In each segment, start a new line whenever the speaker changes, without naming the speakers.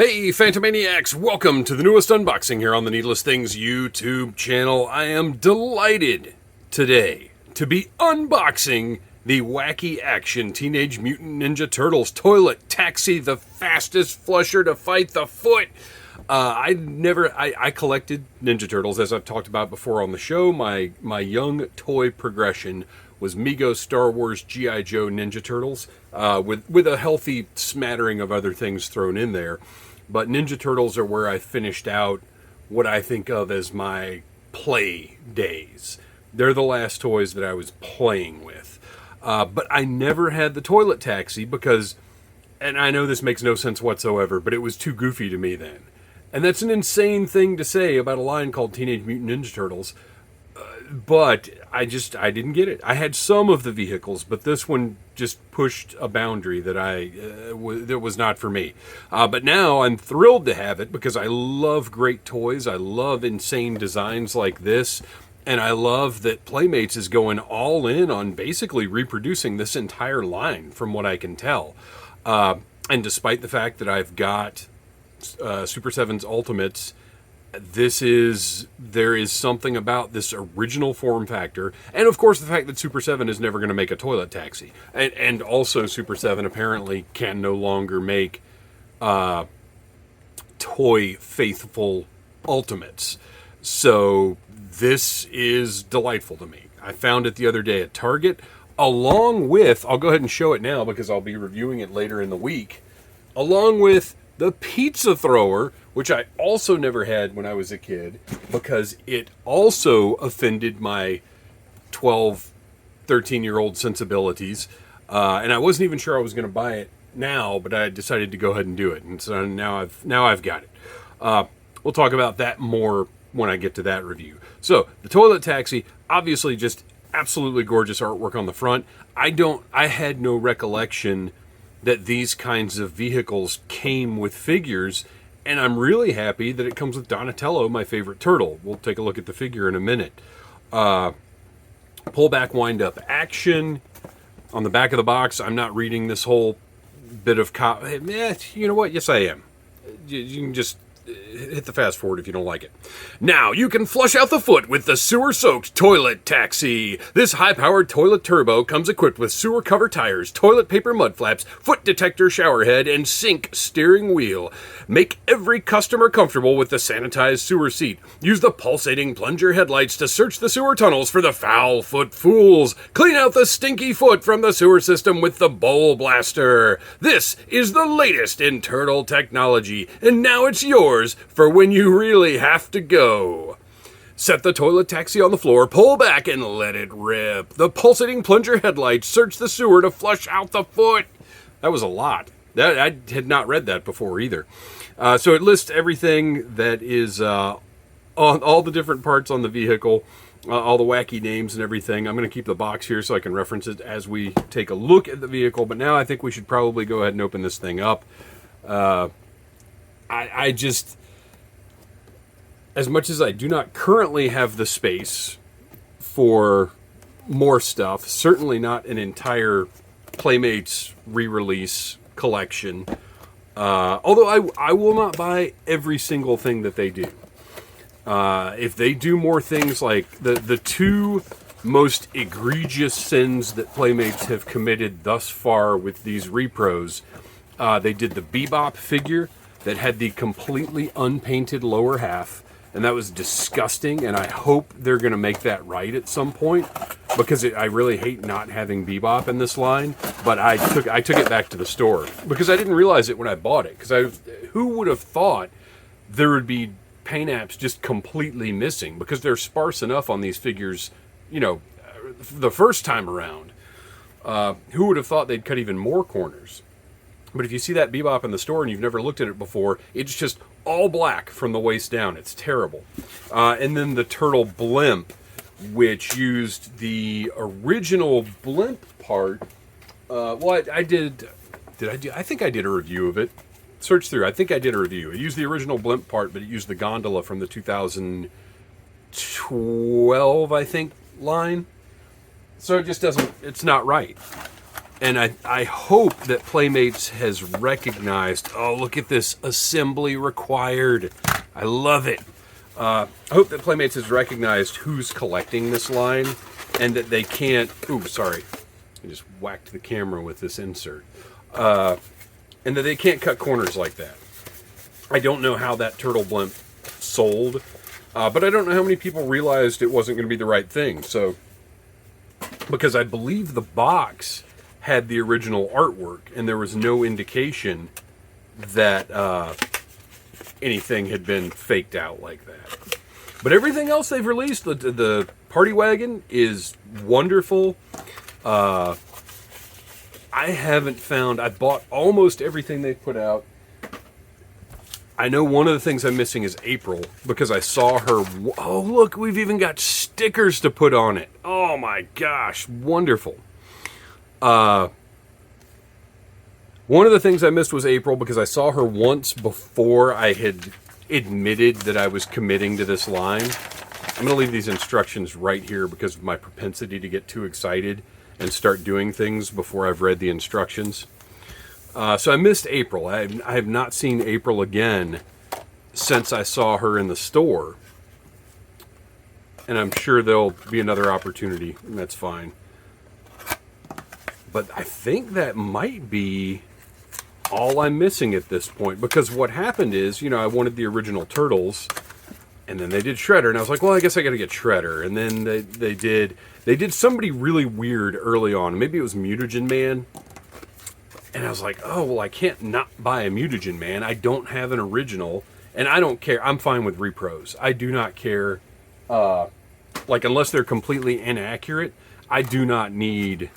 Hey, Phantomaniacs! Welcome to the newest unboxing here on the Needless Things YouTube channel. I am delighted today to be unboxing the wacky action Teenage Mutant Ninja Turtles Toilet Taxi, the fastest flusher to fight the foot. I collected Ninja Turtles, as I've talked about before on the show. My young toy progression was Mego Star Wars G.I. Joe Ninja Turtles, with a healthy smattering of other things thrown in there. But Ninja Turtles are where I finished out what I think of as my play days. They're the last toys that I was playing with. But I never had the toilet taxi because, and I know this makes no sense whatsoever, but it was too goofy to me then. And that's an insane thing to say about a line called Teenage Mutant Ninja Turtles. But I didn't get it. I had some of the vehicles, but this one just pushed a boundary that that was not for me. But now I'm thrilled to have it because I love great toys. I love insane designs like this. And I love that Playmates is going all in on basically reproducing this entire line from what I can tell. And despite the fact that I've got Super 7's Ultimates, there is something about this original form factor, and of course the fact that Super 7 is never going to make a toilet taxi, and also Super 7 apparently can no longer make toy faithful Ultimates. So this is delightful to me. I found it the other day at Target, along with, I'll go ahead and show it now because I'll be reviewing it later in the week, along with the pizza thrower, which I also never had when I was a kid because it also offended my 12, 13-year-old sensibilities. And I wasn't even sure I was going to buy it now, but I decided to go ahead and do it. And so now I've got it. We'll talk about that more when I get to that review. So the toilet taxi, obviously just absolutely gorgeous artwork on the front. I had no recollection that these kinds of vehicles came with figures, and I'm really happy that it comes with Donatello, my favorite turtle. We'll take a look at the figure in a minute. Pull back, wind up action. On the back of the box, I'm not reading this whole bit of you know what? Yes, I am. You can just hit the fast forward if you don't like it. Now you can flush out the foot with the sewer-soaked toilet taxi. This high-powered toilet turbo comes equipped with sewer cover tires, toilet paper mud flaps, foot detector shower head, and sink steering wheel. Make every customer comfortable with the sanitized sewer seat. Use the pulsating plunger headlights to search the sewer tunnels for the foul foot fools. Clean out the stinky foot from the sewer system with the bowl blaster. This is the latest in turtle technology, and now it's yours for when you really have to go. Set the toilet taxi on the floor, pull back, and let it rip. The pulsating plunger headlights search the sewer to flush out the foot. That was a lot. I had not read that before either. So it lists everything that is on all the different parts on the vehicle, all the wacky names and everything. I'm going to keep the box here so I can reference it as we take a look at the vehicle. But now I think we should probably go ahead and open this thing up. I just, as much as I do not currently have the space for more stuff, certainly not an entire Playmates re-release collection, although I will not buy every single thing that they do. If they do more things like the two most egregious sins that Playmates have committed thus far with these repros, they did the Bebop figure that had the completely unpainted lower half, and that was disgusting, and I hope they're going to make that right at some point, because I really hate not having Bebop in this line, but I took it back to the store, because I didn't realize it when I bought it, because who would have thought there would be paint apps just completely missing, because they're sparse enough on these figures, you know, the first time around. Who would have thought they'd cut even more corners? But if you see that Bebop in the store and you've never looked at it before, it's just all black from the waist down. It's terrible. And then the Turtle Blimp, which used the original Blimp part. Well, I think I did a review of it. Search through. I think I did a review. It used the original Blimp part, but it used the gondola from the 2012, I think, line. So it just doesn't, it's not right. And I hope that Playmates has recognized, oh, look at this, assembly required. I love it. I hope that Playmates has recognized who's collecting this line and that they can't, ooh, sorry. I just whacked the camera with this insert. And that they can't cut corners like that. I don't know how that turtle blimp sold, but I don't know how many people realized it wasn't going to be the right thing. So, because I believe the box had the original artwork, and there was no indication that anything had been faked out like that. But everything else they've released, the Party Wagon is wonderful. I haven't found, I bought almost everything they put out. I know one of the things I'm missing is April, because I saw her, oh look, we've even got stickers to put on it. Oh my gosh, wonderful. One of the things I missed was April, because I saw her once before I had admitted that I was committing to this line. I'm going to leave these instructions right here because of my propensity to get too excited and start doing things before I've read the instructions. So I missed April. I have not seen April again since I saw her in the store. And I'm sure there'll be another opportunity, and that's fine. But I think that might be all I'm missing at this point, because what happened is, you know, I wanted the original Turtles, and then they did Shredder, and I was like, well, I guess I got to get Shredder. And then they did somebody really weird early on. Maybe it was Mutagen Man. And I was like, oh, well, I can't not buy a Mutagen Man. I don't have an original, and I don't care. I'm fine with repros. I do not care. Like, unless they're completely inaccurate, I do not need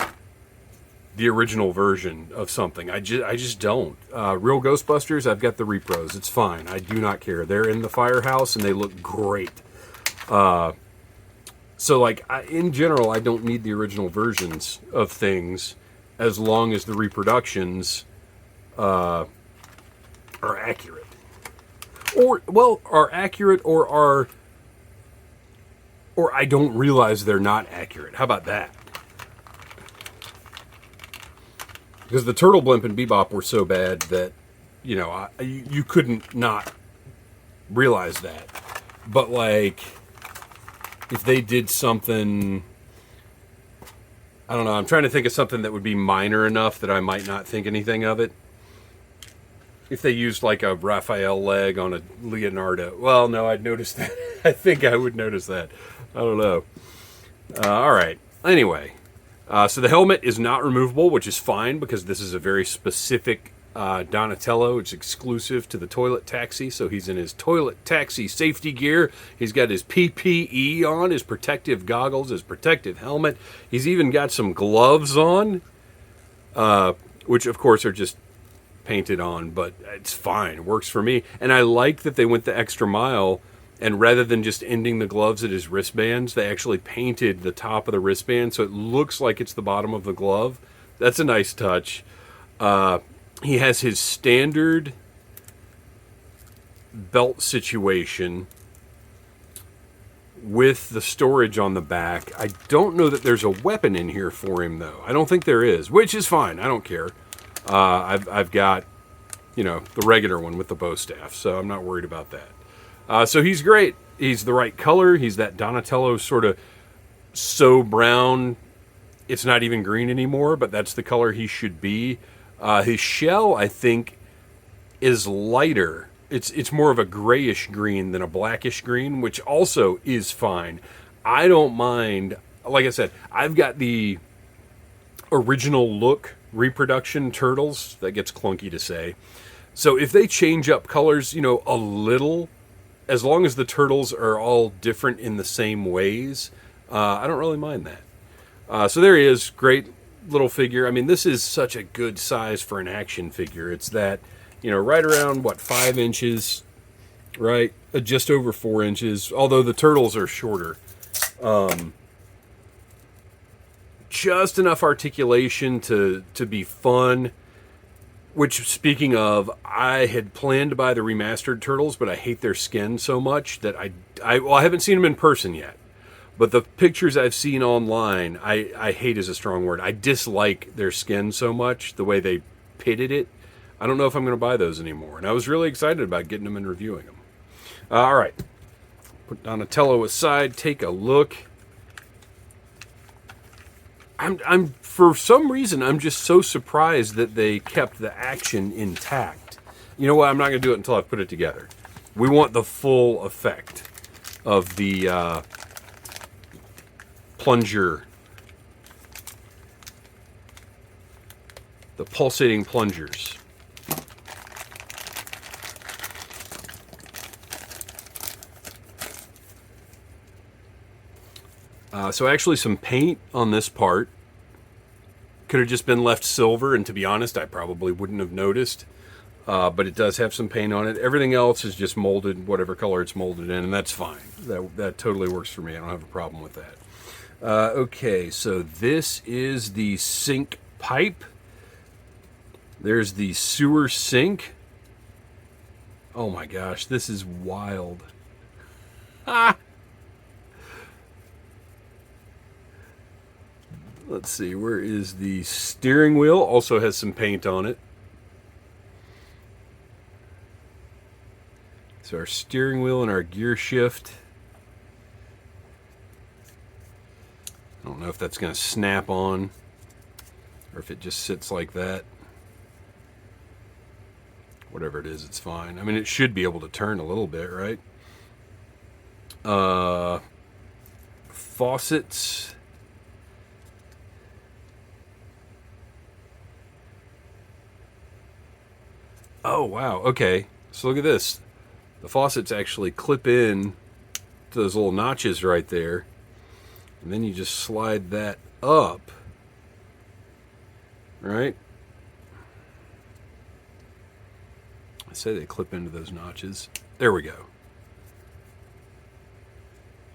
the original version of something. I just don't. Real Ghostbusters, I've got the repros. It's fine. I do not care. They're in the firehouse and they look great. So like, in general, I don't need the original versions of things as long as the reproductions are accurate. Or, well, are accurate or I don't realize they're not accurate. How about that? Because the Turtle Blimp and Bebop were so bad that, you know, you couldn't not realize that. But, like, if they did something, I don't know, I'm trying to think of something that would be minor enough that I might not think anything of it. If they used, like, a Raphael leg on a Leonardo. Well, no, I'd notice that. I think I would notice that. I don't know. All right. Anyway. So the helmet is not removable, which is fine because this is a very specific Donatello. It's exclusive to the toilet taxi, so he's in his toilet taxi safety gear. He's got his PPE on, his protective goggles, his protective helmet. He's even got some gloves on, which of course are just painted on, but it's fine. It works for me. And I like that they went the extra mile. And rather than just ending the gloves at his wristbands, they actually painted the top of the wristband so it looks like it's the bottom of the glove. That's a nice touch. He has his standard belt situation with the storage on the back. I don't know that there's a weapon in here for him, though. I don't think there is, which is fine. I don't care. I've got, you know, the regular one with the bow staff, so I'm not worried about that. So he's great. He's the right color. He's that Donatello sort of so brown, it's not even green anymore, but that's the color he should be. His shell, I think, is lighter. It's more of a grayish green than a blackish green, which also is fine. I don't mind. Like I said, I've got the original look reproduction Turtles. That gets clunky to say. So if they change up colors, you know, a little, as long as the Turtles are all different in the same ways, I don't really mind that. So there he is. Great little figure. I mean, this is such a good size for an action figure. It's that, you know, right around, 5 inches, right? Just over 4 inches, although the Turtles are shorter. Just enough articulation to be fun. Which, speaking of, I had planned to buy the remastered Turtles, but I hate their skin so much that I haven't seen them in person yet. But the pictures I've seen online, I hate is a strong word. I dislike their skin so much, the way they pitted it. I don't know if I'm going to buy those anymore. And I was really excited about getting them and reviewing them. All right. Put Donatello aside. Take a look. I'm for some reason, I'm just so surprised that they kept the action intact. You know what? I'm not going to do it until I've put it together. We want the full effect of the plunger. The pulsating plungers. So actually some paint on this part. Could have just been left silver, and to be honest, I probably wouldn't have noticed. But it does have some paint on it. Everything else is just molded, whatever color it's molded in, and that's fine. That totally works for me. I don't have a problem with that. Okay, so this is the sink pipe. There's the sewer sink. Oh my gosh, this is wild. Ah! Let's see, where is the steering wheel? Also has some paint on it. So our steering wheel and our gear shift. I don't know if that's going to snap on or if it just sits like that. Whatever it is, it's fine. I mean, it should be able to turn a little bit, right? Faucets. Oh, wow. Okay. So look at this. The faucets actually clip in to those little notches right there. And then you just slide that up. Right? I say they clip into those notches. There we go.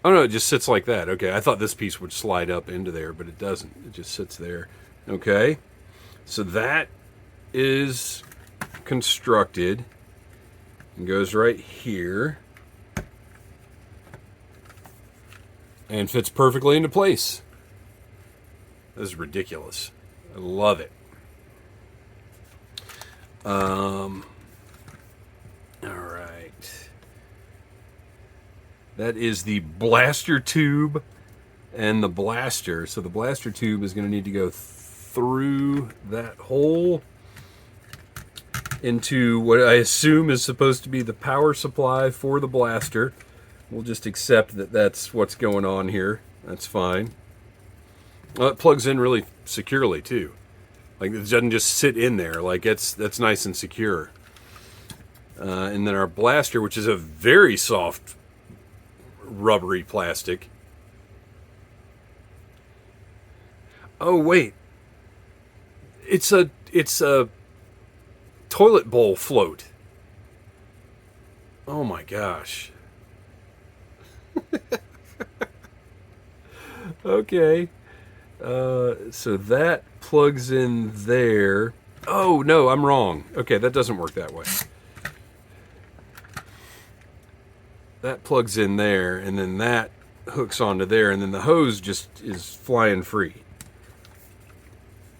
Oh no, it just sits like that. Okay, I thought this piece would slide up into there, but it doesn't. It just sits there. Okay. So that is constructed and goes right here and fits perfectly into place. This is ridiculous. I love it. All right. That is the blaster tube and the blaster. So the blaster tube is going to need to go through that hole into what I assume is supposed to be the power supply for the blaster. We'll just accept that that's what's going on here. That's fine. Well, it plugs in really securely too. Like it doesn't just sit in there. Like that's nice and secure. And then our blaster, which is a very soft, rubbery plastic. Oh wait, it's a toilet bowl float. Oh my gosh. Okay. So that plugs in there. Oh no, I'm wrong. Okay, that doesn't work that way. That plugs in there, and then that hooks onto there, and then the hose just is flying free.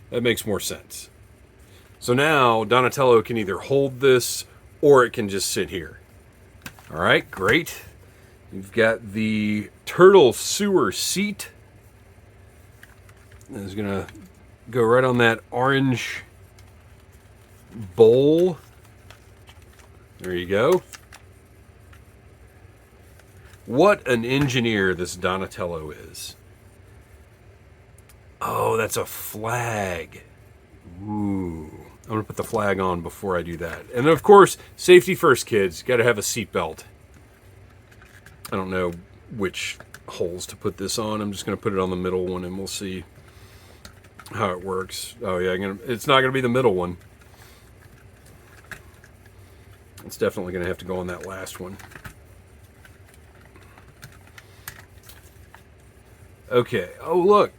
That makes more sense. So now Donatello can either hold this or it can just sit here. All right, great. You've got the turtle sewer seat. It's going to go right on that orange bowl. There you go. What an engineer this Donatello is. Oh, that's a flag. Ooh. I'm going to put the flag on before I do that. And of course, safety first, kids. Got to have a seatbelt. I don't know which holes to put this on. I'm just going to put it on the middle one and we'll see how it works. Oh yeah, it's not going to be the middle one. It's definitely going to have to go on that last one. Okay. Oh, look.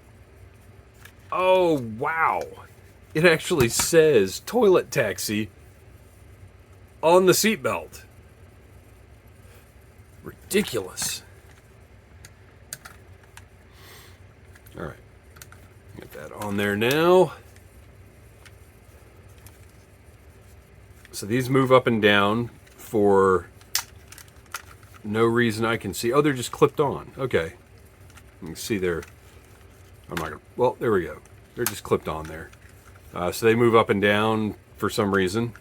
Oh, wow. It actually says toilet taxi on the seatbelt. Ridiculous. All right, get that on there now. So these move up and down for no reason I can see. Oh, they're just clipped on. Okay. You can see they're, I'm not gonna, well, there we go. They're just clipped on there. So they move up and down for some reason.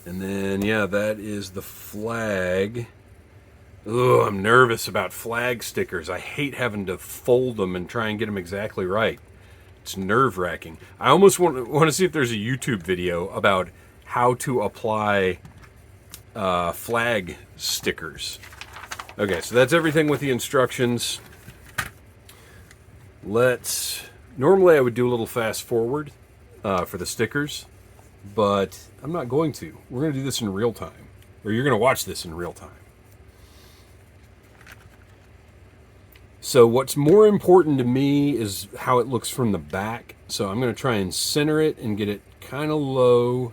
And then, yeah, that is the flag. Ugh, I'm nervous about flag stickers. I hate having to fold them and try and get them exactly right. It's nerve-wracking. I almost want to see if there's a YouTube video about how to apply flag stickers. Okay, so that's everything with the instructions. Normally I would do a little fast forward for the stickers, but I'm not going to. We're going to do this in real time, or you're going to watch this in real time. So what's more important to me is how it looks from the back. So I'm going to try and center it and get it kind of low.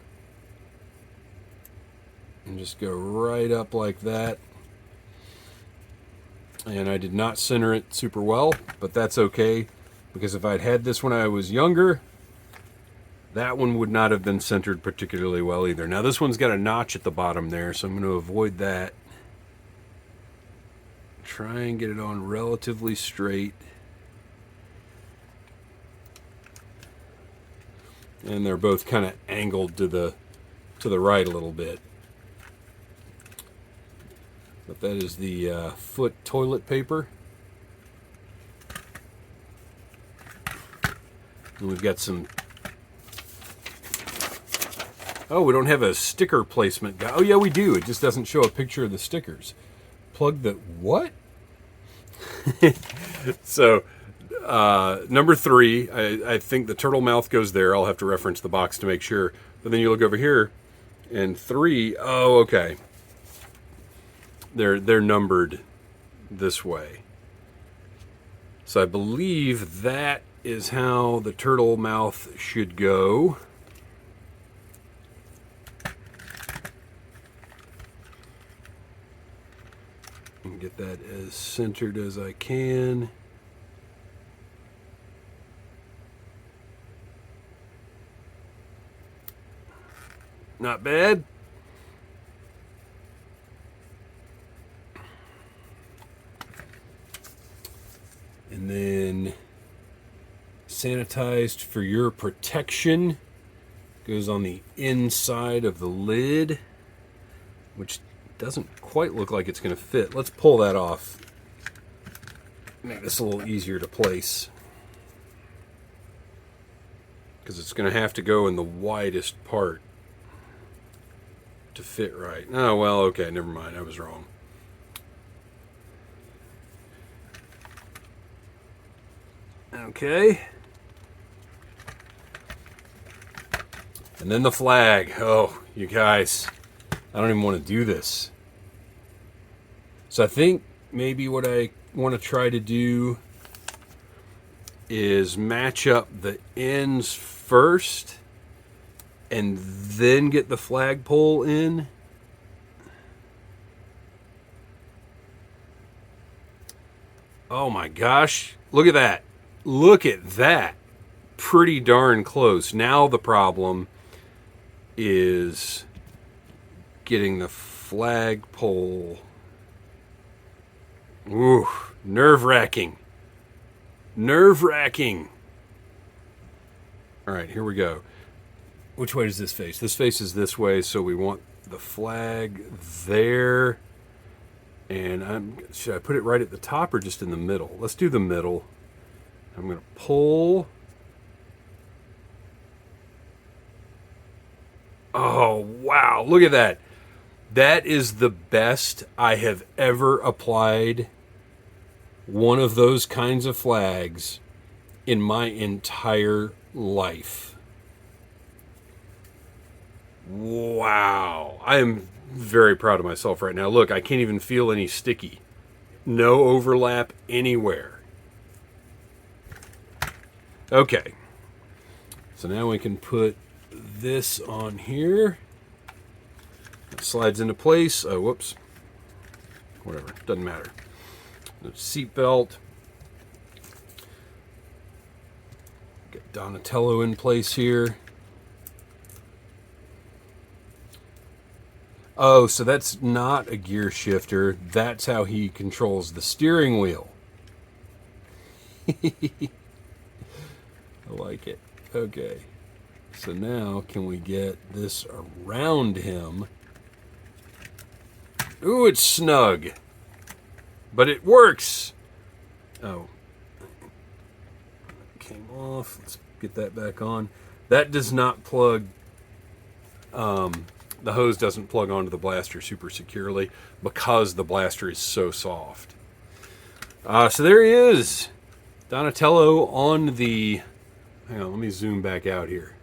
And just go right up like that. And I did not center it super well, but that's okay. Because if I'd had this when I was younger, that one would not have been centered particularly well either. Now this one's got a notch at the bottom there, so I'm going to avoid that. Try and get it on relatively straight. And they're both kind of angled to the right a little bit. But that is the foot toilet paper. And we've got some... Oh, we don't have a sticker placement guide. Oh yeah, we do. It just doesn't show a picture of the stickers. Plug the... What? So, number 3, I think the turtle mouth goes there. I'll have to reference the box to make sure. But then you look over here, and 3, oh, okay. They're numbered this way. So I believe that is how the turtle mouth should go. And get that as centered as I can. Not bad. And then sanitized for your protection goes on the inside of the lid, which doesn't quite look like it's going to fit. Let's pull that off. Make this a little easier to place, because it's going to have to go in the widest part to fit right. Oh, well, okay, never mind. I was wrong. Okay. And then the flag. Oh, you guys, I don't even want to do this. So I think maybe what I want to try to do is match up the ends first and then get the flagpole in. Oh my gosh, look at that. Look at that. Pretty darn close. Now the problem is getting the flagpole. Ooh, nerve-wracking. Nerve-wracking. All right, here we go. Which way does this face? This faces this way, so we want the flag there. And should I put it right at the top or just in the middle? Let's do the middle. I'm going to pull. Oh, wow. Look at that. That is the best I have ever applied one of those kinds of flags in my entire life. Wow. I am very proud of myself right now. Look, I can't even feel any sticky. No overlap anywhere. Okay. So now we can put this on here. It slides into place. Oh, whoops. whatever, doesn't matter. The seat belt. Get Donatello in place here. Oh, so that's not a gear shifter. That's how he controls the steering wheel. I like it. Okay. So now can we get this around him? Ooh, it's snug. But it works. Oh. Came off. Let's get that back on. That does not plug... the hose doesn't plug onto the blaster super securely because the blaster is so soft. So there he is. Donatello on the... Hang on, let me zoom back out here.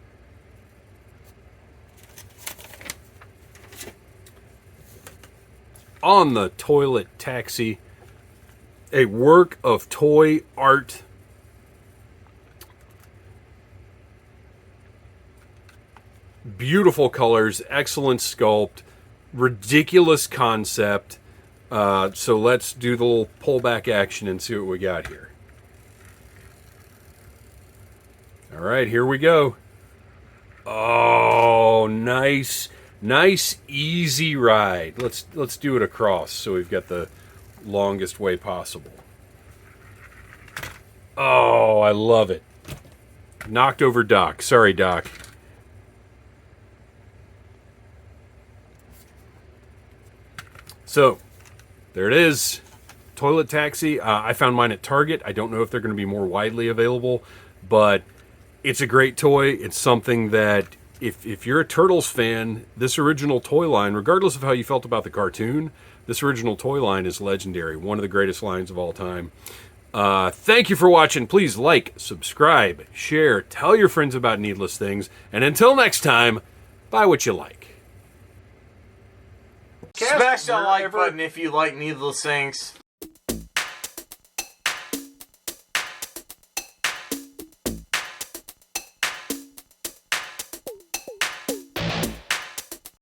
On the toilet taxi. A work of toy art. Beautiful colors, excellent sculpt, ridiculous concept. So let's do the little pullback action and see what we got here. All right, here we go. Oh, nice, easy ride. Let's do it across so we've got the longest way possible. Oh, I love it. Knocked over Doc. Sorry, Doc. So, there it is. Toilet taxi. I found mine at Target. I don't know if they're going to be more widely available, but it's a great toy. It's something that, if you're a Turtles fan, this original toy line, regardless of how you felt about the cartoon, this original toy line is legendary. One of the greatest lines of all time. Thank you for watching. Please like, subscribe, share, tell your friends about Needless Things, and until next time, buy what you like.
Smash that like button if you like Needless Things.